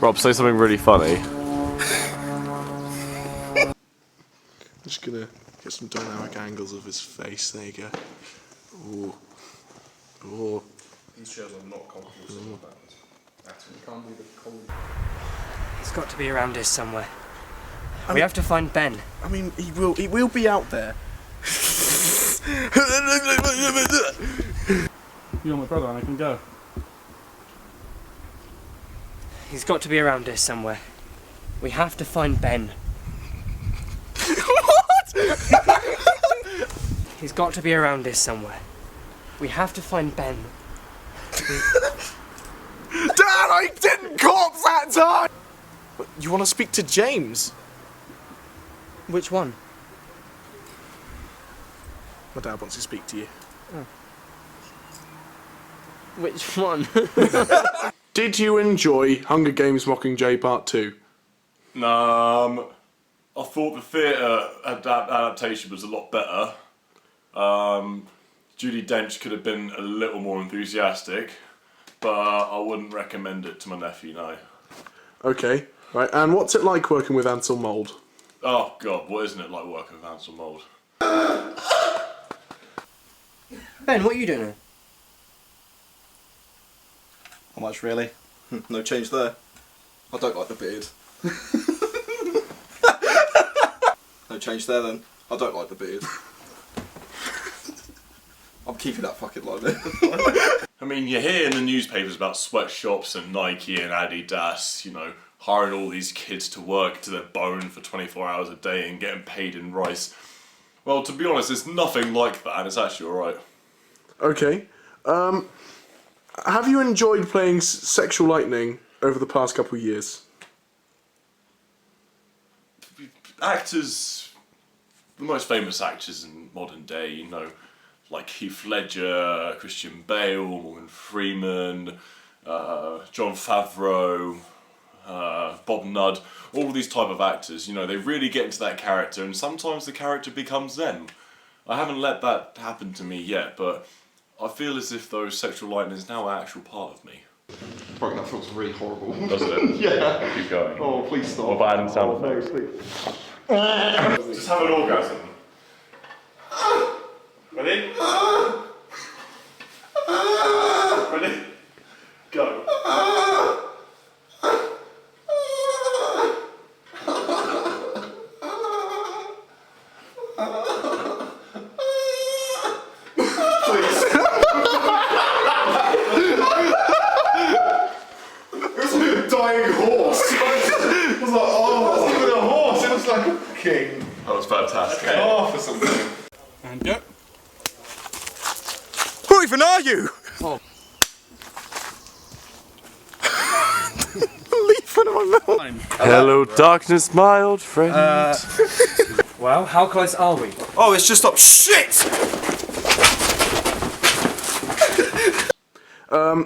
Rob, say something really funny. I'm just gonna get some dynamic angles of his face. There you go. Ooh. Ooh. These chairs are not comfortable. Actually, you can't do the cold. He's got to be around here somewhere. We have to find Ben. I mean, he will be out there. You're my brother and I can go. He's got to be around here somewhere. We have to find Ben. What? He's got to be around here somewhere. We have to find Ben. Dad, I didn't corpse that time! You want to speak to James? Which one? My dad wants to speak to you. Oh. Which one? Did you enjoy Hunger Games Mockingjay Part 2? I thought the theatre adaptation was a lot better. Judi Dench could have been a little more enthusiastic, but I wouldn't recommend it to my nephew, no. Okay, right, and what's it like working with ANSEL MOULD? Oh god, what isn't it like working with ANSEL MOULD? Ben, what are you doing here? How much, really? No change there. I don't like the beard. No change there, then. I don't like the beard. I'm keeping that fucking line there. I mean, you hear in the newspapers about sweatshops and Nike and Adidas, you know, hiring all these kids to work to their bone for 24 hours a day and getting paid in rice. Well, to be honest, it's nothing like that, and it's actually alright. Okay, have you enjoyed playing Sexual Lightning over the past couple of years? Actors, the most famous actors in modern day, you know, like Heath Ledger, Christian Bale, Morgan Freeman, Jon Favreau, Bob Nudd, all these type of actors, you know, they really get into that character and sometimes the character becomes them. I haven't let that happen to me yet, but I feel as if those Sexual Lightning is now an actual part of me. Bro, that feels really horrible. Does it? Yeah. Keep going. Oh, please stop. What about adding sound effects? Just have an orgasm. Ready? Ready? Go. Dying horse. I was like, oh, that's not even a horse. It was like a king. That was fantastic. Calf or something. And go. Who even are you? Oh. Leafing on my mouth. Hello, darkness, my old friend. Well, how close are we? Oh, it's just up. Shit!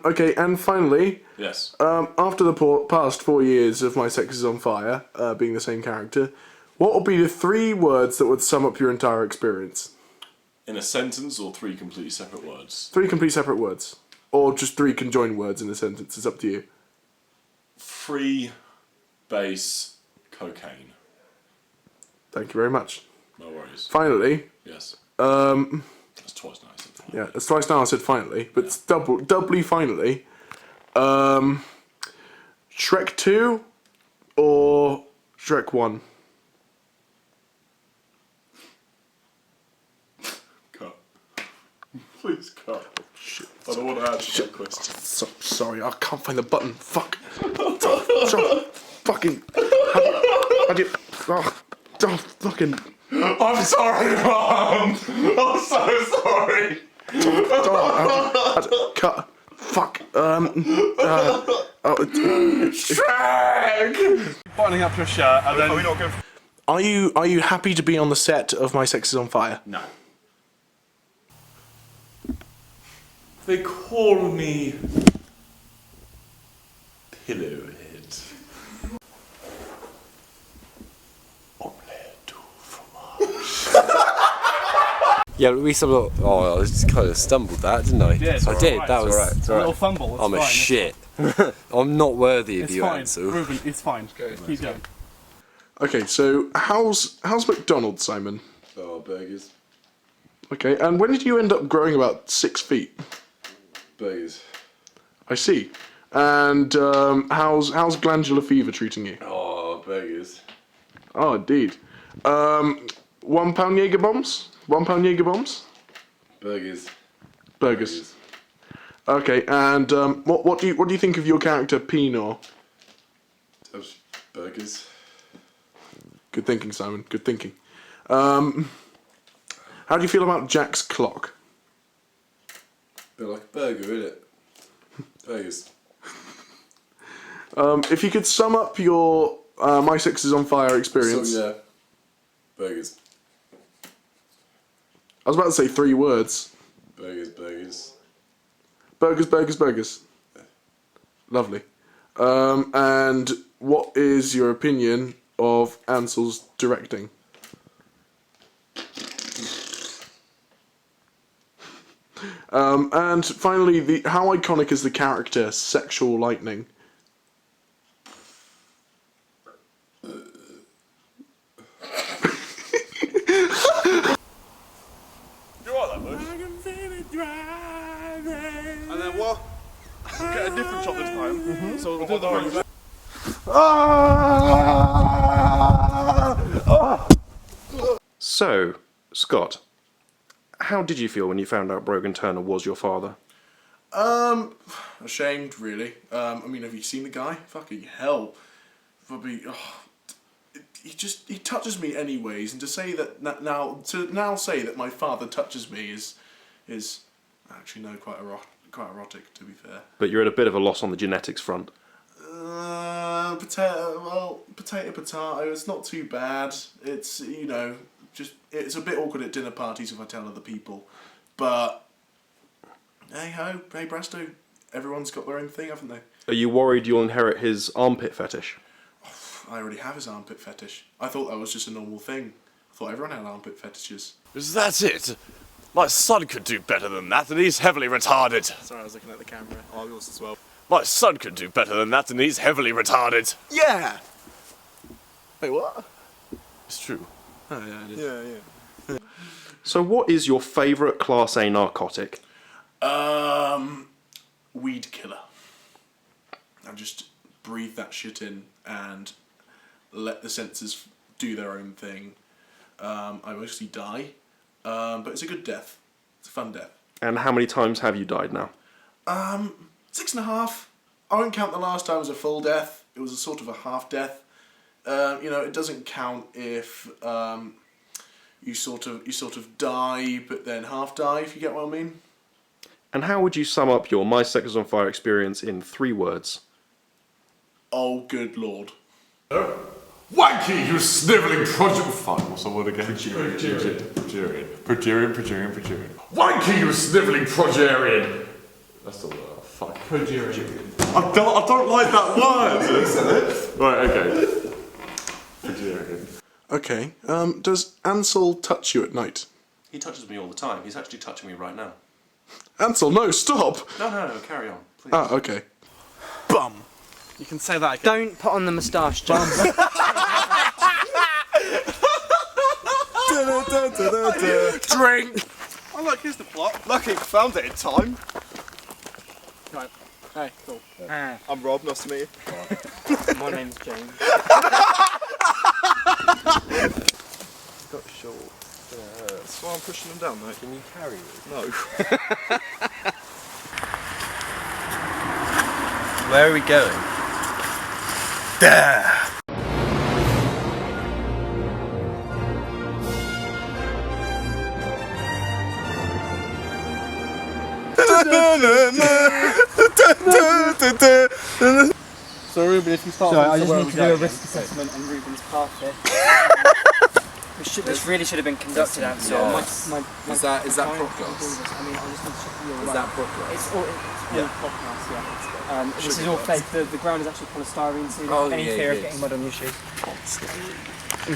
Okay, and finally, Yes. after the past 4 years of My Sex is on Fire, being the same character, what would be the 3 words that would sum up your entire experience? In a sentence or 3 completely separate words? 3 complete separate words. Or just 3 conjoined words in a sentence, it's up to you. Free base cocaine. Thank you very much. No worries. Finally, Yes. That's twice now. I said that. yeah, it's twice now I said finally, but it's doubly finally. Shrek 2 or Shrek 1? Cut. Please cut. Oh, shit. I don't want to answer that question. Sorry, I can't find the button. Fuck. Fucking. How do you. Oh, fucking. I'm sorry, Mom! I'm so sorry! Cut. Fuck. Shrek! Buttoning up your shirt and then... Are we not going? Are you happy to be on the set of My Sex is on Fire? No. They call me Pillowhead. Yeah, but we sort of. Oh, I just kind of stumbled that, didn't I? Yeah, it's I did. alright, That it's was. alright. It's a little fumble. It's I'm a fine. shit. I'm not worthy of It's you, fine. Ansel. Ruben, it's fine. Keep going. Okay, so how's McDonald's, Simon? Oh, burgers. Okay, and when did you end up growing about 6 feet? Burgers. I see. And how's glandular fever treating you? Oh, burgers. Oh, indeed. 1 pound Jaeger bombs? 1 pound Jaeger bombs? Burgers. Burgers. Okay, and what do you think of your character Pinot? Those burgers. Good thinking, Simon. Good thinking. How do you feel about Jack's clock? Bit like a burger, innit? Burgers. If you could sum up your My Sex is on Fire experience. So, yeah. Burgers. I was about to say 3 words. Burgers, burgers. Burgers, burgers, burgers. Lovely. And what is your opinion of Ansel's directing? And finally, how iconic is the character Sexual Lightning? You alright, that much? And then what? Get a different shot this time. So we'll do the one. So, Scott, how did you feel when you found out Brogan Turner was your father? Ashamed, really. I mean, have you seen the guy? Fucking hell. Probably. He touches me anyways, and to say that now say that my father touches me is actually no, quite erotic, to be fair. But you're at a bit of a loss on the genetics front. Potato. It's not too bad. It's it's a bit awkward at dinner parties if I tell other people, but hey ho, hey presto, everyone's got their own thing, haven't they? Are you worried you'll inherit his armpit fetish? I already have his armpit fetish. I thought that was just a normal thing. I thought everyone had armpit fetishes. Is that it? My son could do better than that, and he's heavily retarded. Sorry, I was looking at the camera. Oh, yours as well. My son could do better than that, and he's heavily retarded. Yeah! Wait, what? It's true. Oh, yeah, it is. Yeah. So what is your favourite Class A narcotic? Weed killer. I just breathe that shit in and let the senses do their own thing. I mostly die, but it's a good death. It's a fun death. And how many times have you died now? 6.5. I won't count the last time as a full death. It was a sort of a half death. It doesn't count if you sort of die but then half die, if you get what I mean. And how would you sum up your My Sex is on Fire experience in 3 words? Oh, good lord. Wanky, you snivelling prodigal. Fuck, what's the word again? Progerian. Wanky, you snivelling progerian. That's the word. Fuck. Progerian. I don't like that word. Right, okay. Progerian. Okay, does Ansel touch you at night? He touches me all the time. He's actually touching me right now. Ansel, no, stop! No, carry on, please. Ah, okay. Bum! You can say that again. Don't put on the moustache, John. Drink! Oh look, here's the plot. Lucky found it in time. Right. Hey, cool. I'm Rob, nice to meet you. My name's James. Got short. That's why I'm pushing them down, mate. Can you carry it? No. Where are we going? There! So Ruben, if you start Sorry, I just need to do a risk assessment on Ruben's path here. This really should have been conducted out. So Yes. my Is that time podcast? to do this. I mean, I just need to check you're Is right. that podcast? It's all podcast, yeah. This is all fake. The ground is actually polystyrene, so you don't have any yeah, fear of yeah. getting mud on your shoes.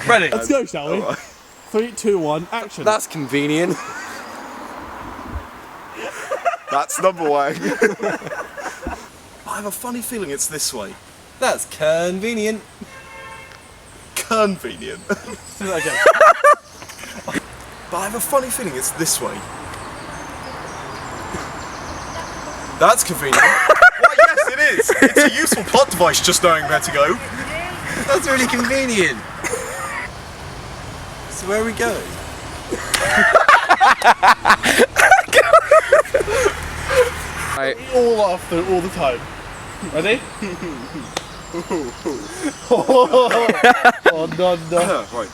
Ready? Let's go, shall we? 3, 2, 1, action. That's convenient. That's number one. I have a funny feeling it's this way. That's convenient. Convenient. Okay. But I have a funny feeling it's this way. That's convenient. Why, yes, it is. It's a useful plot device, just knowing where to go. That's really convenient. So where are we going? All after, all the time. Ready? Oh, no, no. Right.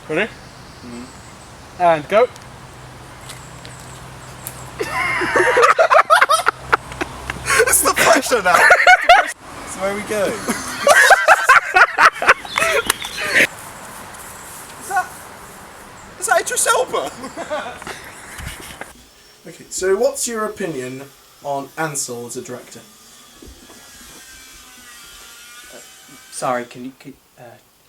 Ready? And go. It's the pressure now. So where are we going? Is that Idris Elba? Okay, so what's your opinion on Ansel as a director? Sorry, can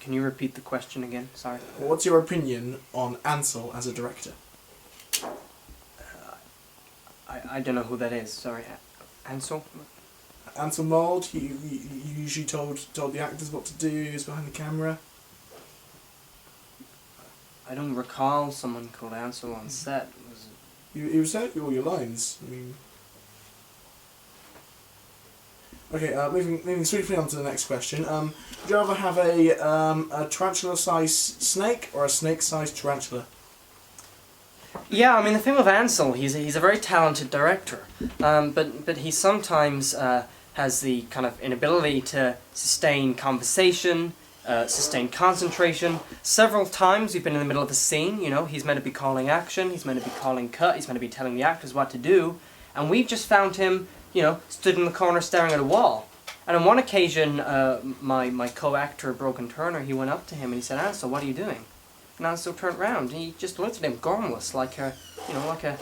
you repeat the question again? Sorry. What's your opinion on Ansel as a director? I don't know who that is. Sorry, Ansel. Ansel MOULD, he usually told the actors what to do, he was behind the camera. I don't recall someone called Ansel on set. He was saying all your lines. I mean. Okay, moving swiftly on to the next question. Would you rather have a tarantula-sized snake or a snake-sized tarantula? Yeah, I mean the thing with Ansel, he's a very talented director, but he sometimes has the kind of inability to sustain conversation, sustain concentration. Several times we've been in the middle of a scene, you know, he's meant to be calling action, he's meant to be calling cut, he's meant to be telling the actors what to do, and we've just found him, you know, stood in the corner staring at a wall. And on one occasion, my co-actor, Brogan Turner, he went up to him and he said, Ansel, what are you doing? And Ansel turned round and he just looked at him, gormless, like a, you know, like a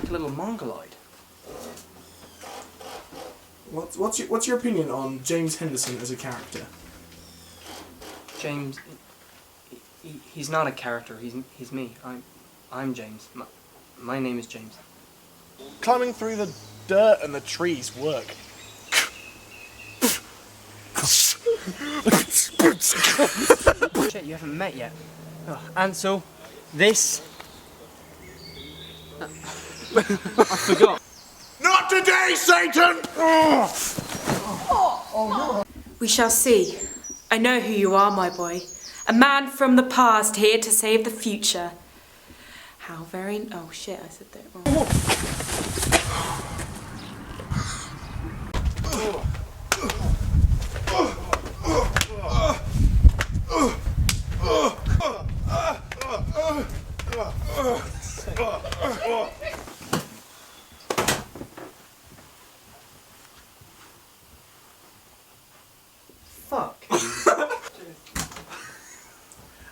little mongoloid. What's your opinion on James Henderson as a character? James, he's not a character. He's me. I'm James. My name is James. Climbing through the dirt and the trees work. Shit, you haven't met yet. Oh, Ansel, this. I forgot. Not today, Satan! We shall see. I know who you are, my boy. A man from the past here to save the future. How very... Oh shit, I said that wrong. Fuck.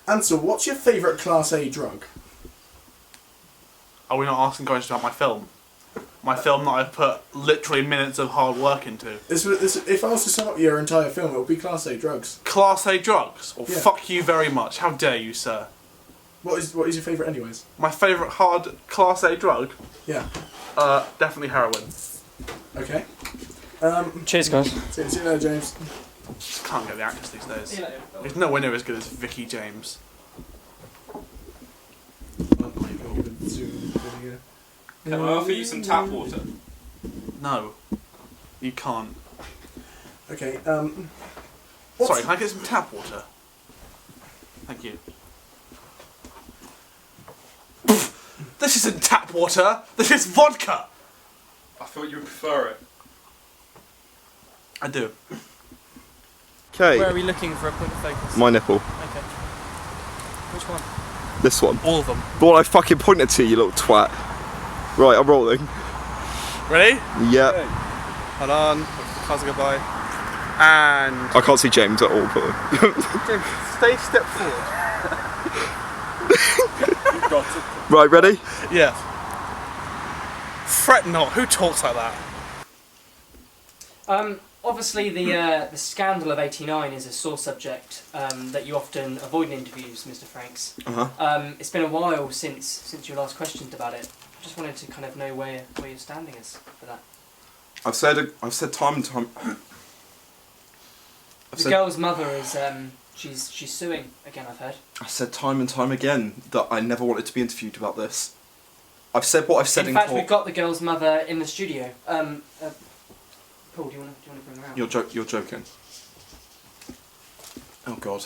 Ansel, what's your favourite Class A drug? Are we not asking questions about my film? My film that I've put literally minutes of hard work into. If I was to sum up your entire film, it would be Class A drugs. Class A drugs? Well, Yeah. fuck you very much. How dare you, sir? What is your favourite anyways? My favourite hard Class A drug? Yeah. Definitely heroin. Okay. Cheers, guys. See you later, James. Just can't get the actors these days. He's nowhere near as good as Vicky James. Can I offer you some tap water? No. You can't. Okay, Sorry, can I get some tap water? Thank you. This isn't tap water! This is vodka! I thought you would prefer it. I do. Okay, Where are we looking for a point of focus? my nipple. Okay. Which one? This one. All of them. The one I fucking pointed to, you little twat. Right, I'm rolling. Ready? Yep. Hold on. Cars go by. And... I can't see James at all, but... James, stay step forward. You've got it. Right, ready? Yeah. Fret not. Who talks like that? Obviously, the scandal of '89 is a sore subject that you often avoid in interviews, Mr. Franks. It's been a while since you last questioned about it. just wanted to kind of know where your standing is for that. I've said time and time. The girl's mother is she's suing again. I've heard. I've said time and time again that I never wanted to be interviewed about this. I've said what I've said in fact, court. we've got the girl's mother in the studio. Paul, do you want to bring her out? You're joking. Oh God.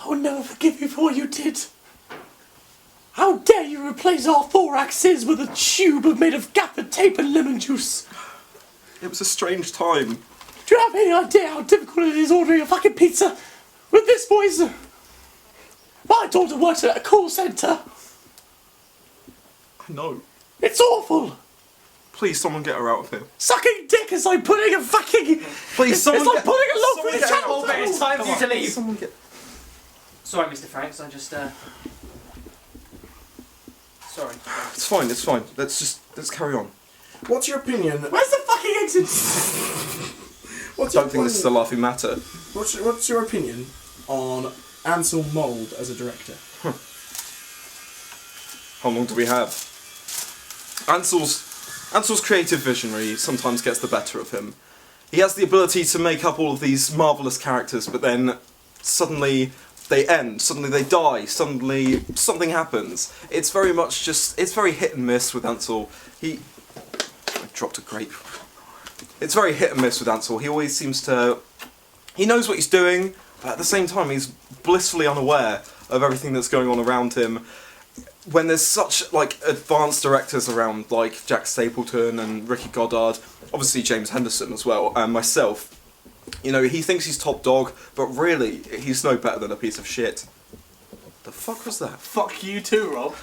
I will never forgive you for what you did. How dare you replace our thoraxes with a tube made of gaffer tape and lemon juice? It was a strange time. Do you have any idea how difficult it is ordering a fucking pizza with this voice? My daughter works at a call centre. I know. It's awful. Please, someone get her out of here. Sucking dick is like putting a fucking... Please, someone It's like putting a loaf someone through the get channel. But it's time for you to leave. Someone get... Sorry, Mr. Franks. I just Sorry. It's fine. Let's carry on. What's your opinion? Where's the fucking exit? I don't think this is a laughing matter. What's your opinion on Ansel MOULD as a director? How long do we have? Ansel's creative visionary sometimes gets the better of him. He has the ability to make up all of these marvellous characters, but then suddenly they end, suddenly they die, suddenly something happens. It's very much just, it's very hit and miss with Ansel. I dropped a grape. It's very hit and miss with Ansel. He always seems to, he knows what he's doing, but at the same time he's blissfully unaware of everything that's going on around him. When there's such like advanced directors around, like Jack Stapleton and Ricky Goddard, obviously James Henderson as well, and myself, you know, he thinks he's top dog, but really he's no better than a piece of shit. The fuck was that? Fuck you too, Rob.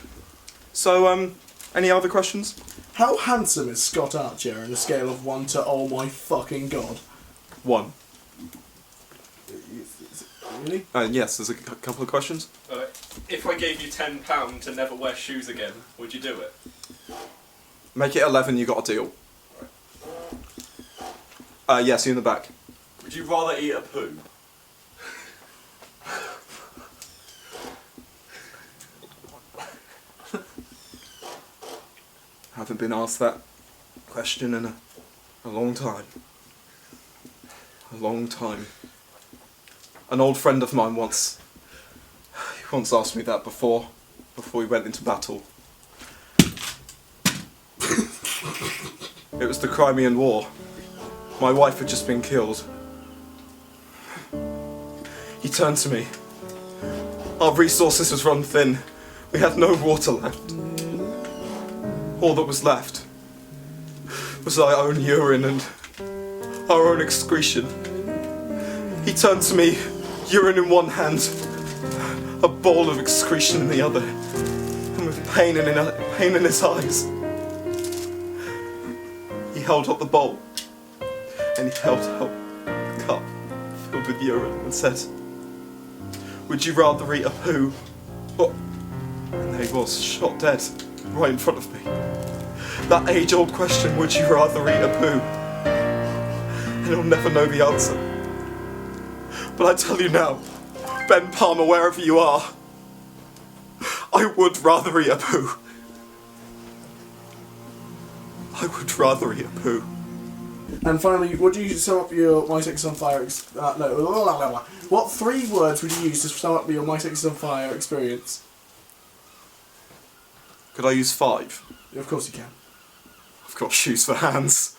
So, any other questions? How handsome is Scott Archer on a scale of 1 to oh my fucking god? 1. Really? Yes, there's a couple of questions. If I gave you £10 to never wear shoes again, would you do it? Make it 11, you got a deal. Yes, you in the back. Would you rather eat a poo? Haven't been asked that question in a long time. A long time. An old friend of mine once asked me that before we went into battle. It was the Crimean War. My wife had just been killed. He turned to me. Our resources had run thin. We had no water left. All that was left was our own urine and our own excretion. He turned to me, urine in one hand, a bowl of excretion in the other, and with pain in his eyes, he held up the bowl, and he held up a cup filled with urine and said, "Would you rather eat a poo?" And there he was, shot dead, right in front of me. That age-old question, would you rather eat a poo? And he'll never know the answer. But I tell you now, Ben Palmer, wherever you are, I would rather eat a poo. I would rather eat a poo. And finally, would you sum up your My Sex is on Fire... What 3 words would you use to sum up your My Sex is on Fire experience? Could I use 5? Of course you can. I've got shoes for hands.